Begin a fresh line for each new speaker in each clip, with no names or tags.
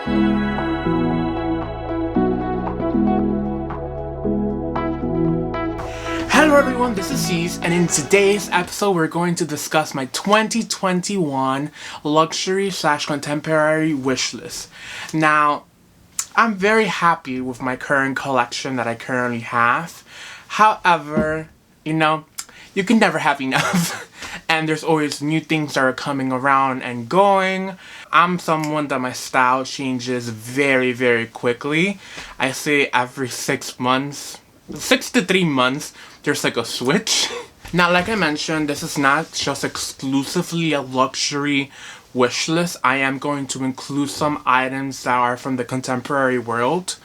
Hello everyone, this is C's, and in today's episode we're going to discuss my 2021 luxury/contemporary wish list. Now, I'm very happy with my current collection that I currently have. However, you can never have enough. And there's always new things that are coming around and going. I'm someone that my style changes very, very quickly. I say every 6 months, 6 to 3 months, there's like a switch. Now, like I mentioned, this is not just exclusively a luxury wish list. I am going to include some items that are from the contemporary world.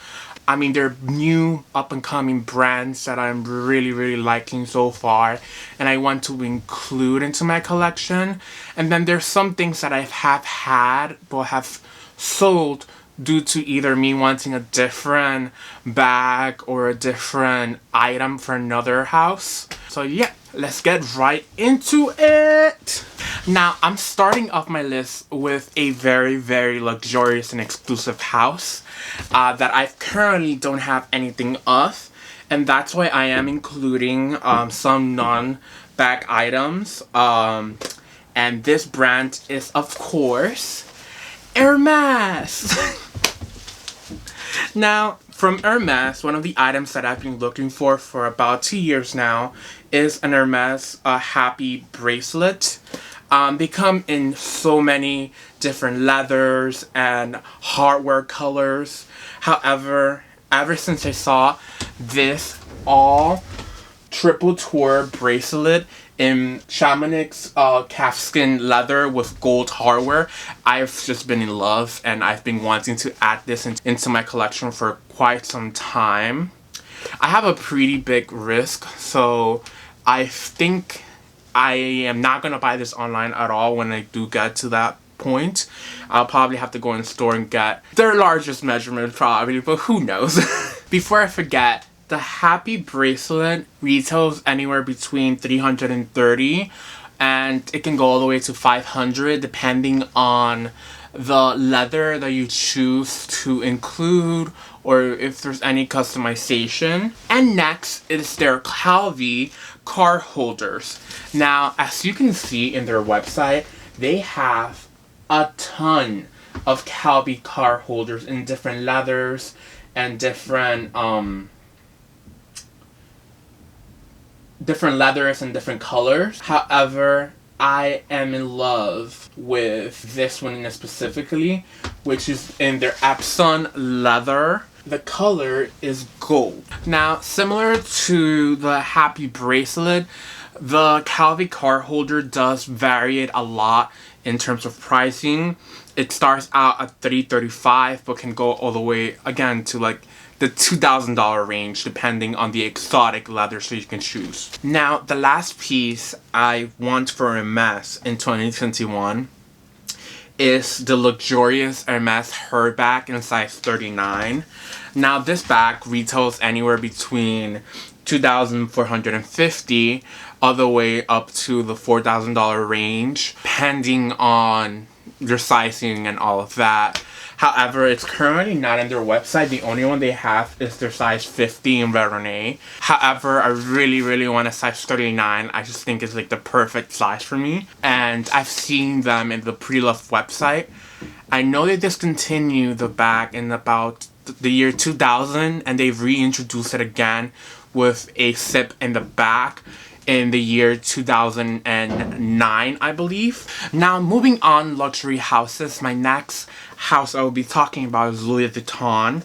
I mean, they're new up-and-coming brands that I'm really, really liking so far, and I want to include into my collection. And then there's some things that I have had but have sold due to either me wanting a different bag or a different item for another house. So yeah, let's get right into it. Now, I'm starting off my list with a very, very luxurious and exclusive house that I currently don't have anything of, and that's why I am including some non-bag items. And this brand is, of course, Hermes. Now, from Hermes, one of the items that I've been looking for about 2 years now is an Hermes Happy bracelet. They come in so many different leathers and hardware colors. However, ever since I saw this all triple tour bracelet in Chamonix calfskin leather with gold hardware, I've just been in love, and I've been wanting to add this into my collection for quite some time. I have a pretty big wrist, so I think I am not going to buy this online at all when I do get to that point. I'll probably have to go in store and get their largest measurement probably, but who knows. Before I forget, the Happy bracelet retails anywhere between $330 and it can go all the way to $500 depending on the leather that you choose to include or if there's any customization. And next is their Calvi card holders. Now, as you can see in their website, they have a ton of Calvi card holders in different leathers and different leathers and different colors. However, I am in love with this one specifically, which is in their Epsom leather. The color is gold. Now, similar to the Happy bracelet, the Calvi card holder does vary a lot in terms of pricing. It starts out at $335 but can go all the way again to like the $2,000 range depending on the exotic leathers that you can choose. Now, the last piece I want for Hermes in 2021 is the luxurious Hermes Her bag in size 39. Now, this bag retails anywhere between $2,450 all the way up to the $4,000 range, depending on your sizing and all of that. However, it's currently not on their website. The only one they have is their size 50 in Verone. However, I really, really want a size 39. I just think it's like the perfect size for me. And I've seen them in the Pre-Loved website. I know they discontinued the bag in about the year 2000, and they've reintroduced it again with a zip in the back in the year 2009, I believe. Now, moving on luxury houses, my next house I will be talking about is Louis Vuitton.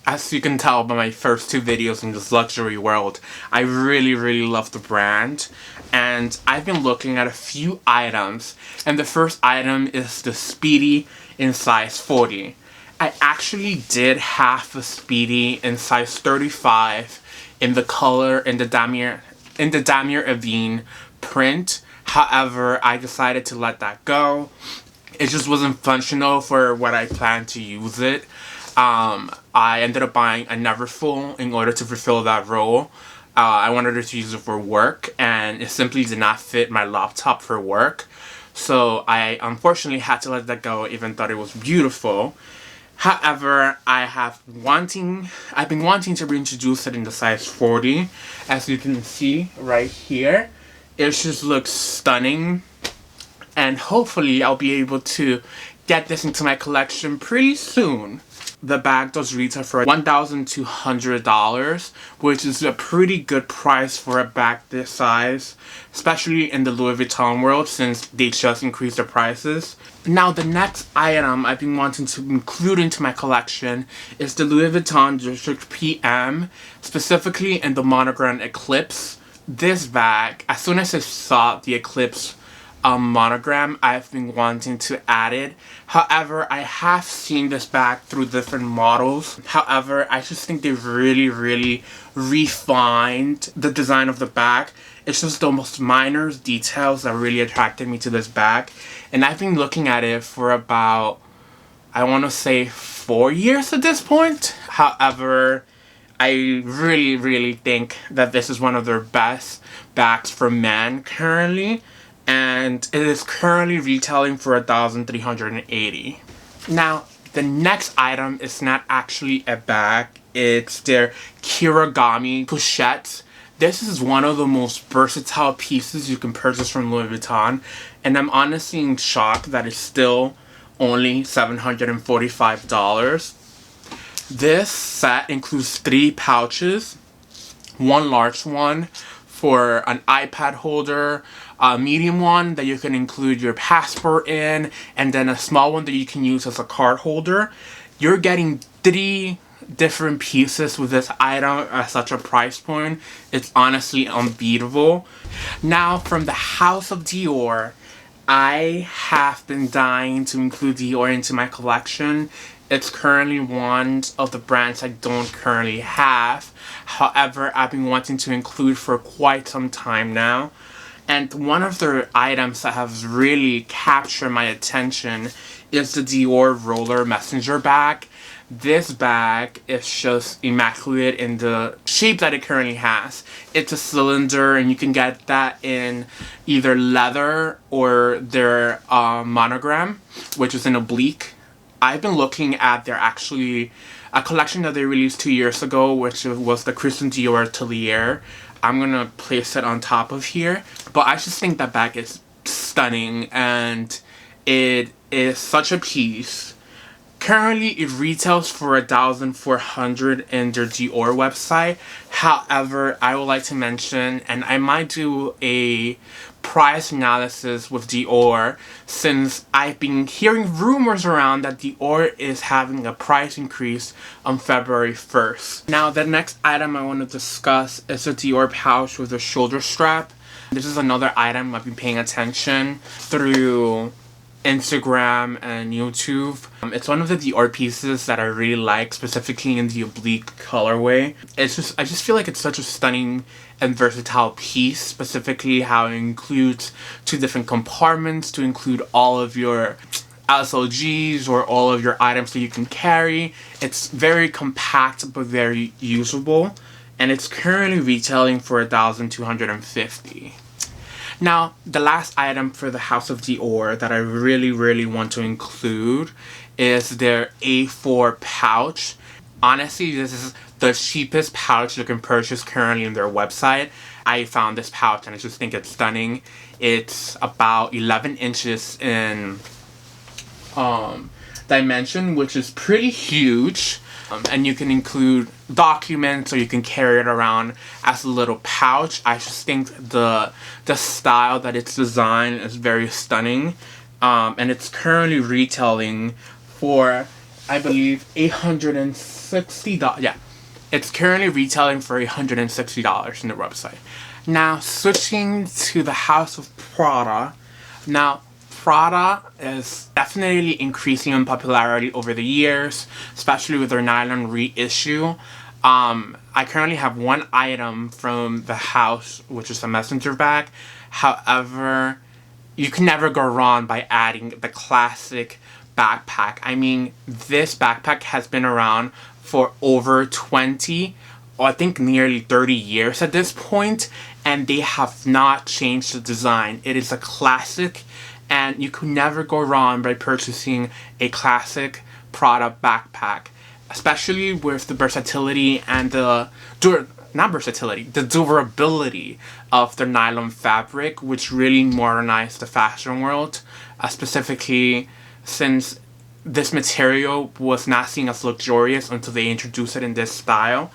As you can tell by my first 2 videos in this luxury world, I really, really love the brand. And I've been looking at a few items, and the first item is the Speedy in size 40. I actually did have a Speedy in size 35 in the color, in the Damier Evine print. However, I decided to let that go. It just wasn't functional for what I planned to use it. I ended up buying a Neverfull in order to fulfill that role. I wanted to use it for work, and it simply did not fit my laptop for work. So I unfortunately had to let that go, even though it was beautiful. However, I've been wanting to reintroduce it in the size 40. As you can see right here, it just looks stunning. And hopefully I'll be able to get this into my collection pretty soon. The bag does retail for $1,200, which is a pretty good price for a bag this size, especially in the Louis Vuitton world since they just increased their prices. Now the next item I've been wanting to include into my collection is the Louis Vuitton District PM, specifically in the monogram Eclipse. This bag, as soon as I saw the Eclipse monogram, I've been wanting to add it. However, I have seen this bag through different models. However, I just think they've really refined the design of the bag. It's just the most minor details that really attracted me to this bag. And I've been looking at it for about, I want to say 4 years at this point. However, I really think that this is one of their best bags for men currently. And it is currently retailing for $1,380. Now, the next item is not actually a bag. It's their Kirigami pochette. This is one of the most versatile pieces you can purchase from Louis Vuitton. And I'm honestly in shock that it's still only $745. This set includes 3 pouches. One large one for an iPad holder, a medium one that you can include your passport in, and then a small one that you can use as a card holder. You're getting 3 different pieces with this item at such a price point. It's honestly unbeatable. Now, from the house of Dior, I have been dying to include Dior into my collection. It's currently one of the brands I don't currently have. However, I've been wanting to include for quite some time now. And one of their items that has really captured my attention is the Dior Roller Messenger bag. This bag is just immaculate in the shape that it currently has. It's a cylinder and you can get that in either leather or their monogram, which is in oblique. I've been looking at their actually a collection that they released 2 years ago, which was the Christian Dior Atelier. I'm gonna place it on top of here. But I just think that bag is stunning and it is such a piece. Currently, it retails for $1,400 in their Dior website. However, I would like to mention, and I might do a price analysis with Dior, since I've been hearing rumors around that Dior is having a price increase on February 1st. Now, the next item I want to discuss is a Dior pouch with a shoulder strap. This is another item I've been paying attention through Instagram and YouTube. It's one of the Dior pieces that I really like, specifically in the oblique colorway. I just feel like it's such a stunning and versatile piece, specifically how it includes 2 different compartments to include all of your SLGs or all of your items that you can carry. It's very compact but very usable, and it's currently retailing for $1,250. Now, the last item for the House of Dior that I really want to include is their A4 pouch. Honestly, this is the cheapest pouch you can purchase currently on their website. I found this pouch and I just think it's stunning. It's about 11 inches in dimension, which is pretty huge. And you can include documents or you can carry it around as a little pouch. I just think the style that it's designed is very stunning. And it's currently retailing for, I believe, $860. Yeah, it's currently retailing for $160 on the website. Now, switching to the House of Prada. Now, Prada is definitely increasing in popularity over the years, especially with their nylon reissue. I currently have one item from the house, which is a messenger bag. However, you can never go wrong by adding the classic backpack. I mean, this backpack has been around for over 20, or I think nearly 30 years at this point, and they have not changed the design. It is a classic, and you could never go wrong by purchasing a classic Prada backpack, especially with the versatility and the durability of the nylon fabric, which really modernized the fashion world, specifically since this material was not seen as luxurious until they introduced it in this style.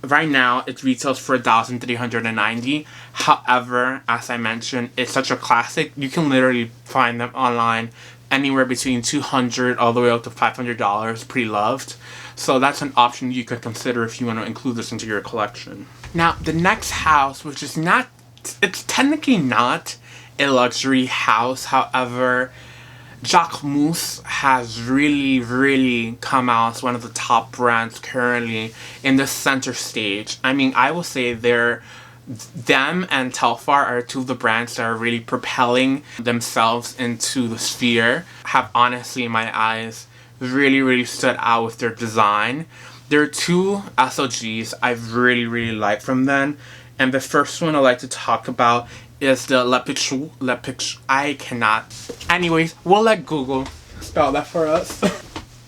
Right now, it retails for $1,390. However, as I mentioned, it's such a classic. You can literally find them online anywhere between $200 all the way up to $500, pretty loved. So that's an option you could consider if you want to include this into your collection. Now, the next house, which is not, it's technically not a luxury house. However, Jacquemus has really come out as one of the top brands currently in the center stage. I mean, I will say them and Telfar are two of the brands that are really propelling themselves into the sphere. Have honestly, in my eyes, really stood out with their design. There are two SLGs I've really liked from them. And the first one I'd like to talk about is the Le Pichou. I cannot. Anyways, we'll let Google spell that for us.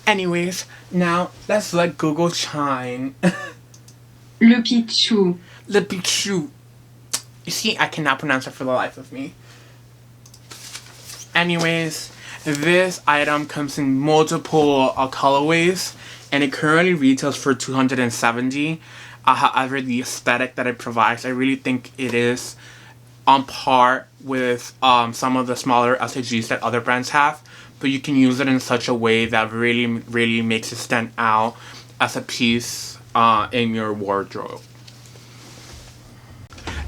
Anyways, now let's let Google chime.
Le Pichou.
Le Pichou. You see, I cannot pronounce it for the life of me. Anyways, this item comes in multiple colorways, and it currently retails for $270. However, the aesthetic that it provides, I really think it is on par with some of the smaller SLGs that other brands have, but you can use it in such a way that really makes it stand out as a piece in your wardrobe.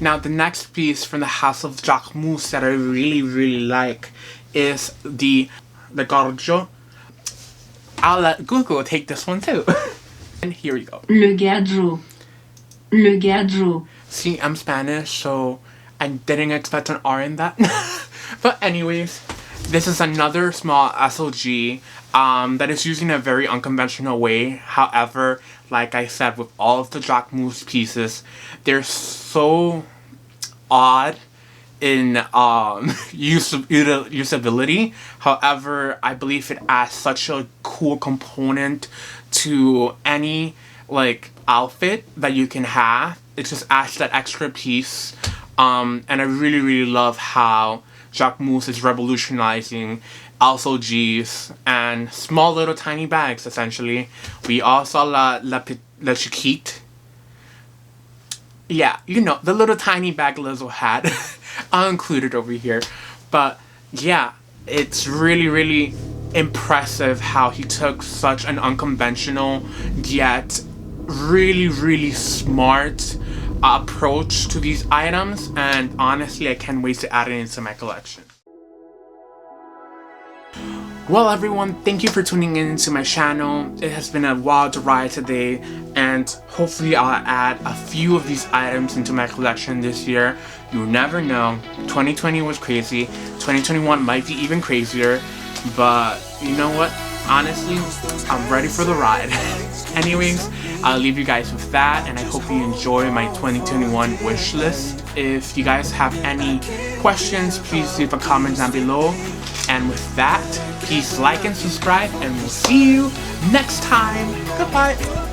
Now, the next piece from the house of Jacquemus that I really like is the Gorgio. I'll let Google take this one too. And here we go.
Le Gadjo. Le Gadjo.
See, I'm Spanish, so I didn't expect an R in that. But anyways, this is another small SLG that is using a very unconventional way. However, like I said, with all of the Jacquemus pieces, they're so odd in usability. However, I believe it adds such a cool component to any like outfit that you can have. It just adds that extra piece. And I really love how Jacquemus is revolutionizing SLGs and small little tiny bags, essentially. We also la Chiquite. Yeah, you know, the little tiny bag Lizzo had. I'll include it over here. But yeah, it's really impressive how he took such an unconventional yet really smart approach to these items, and honestly, I can't wait to add it into my collection. Well, everyone, thank you for tuning in to my channel. It has been a wild ride today, and hopefully I'll add a few of these items into my collection this year. You never know. 2020 was crazy. 2021 might be even crazier, but you know what? Honestly, I'm ready for the ride. Anyways, I'll leave you guys with that, and I hope you enjoy my 2021 wish list. If you guys have any questions, please leave a comment down below. And with that, please like and subscribe, and we'll see you next time. Goodbye.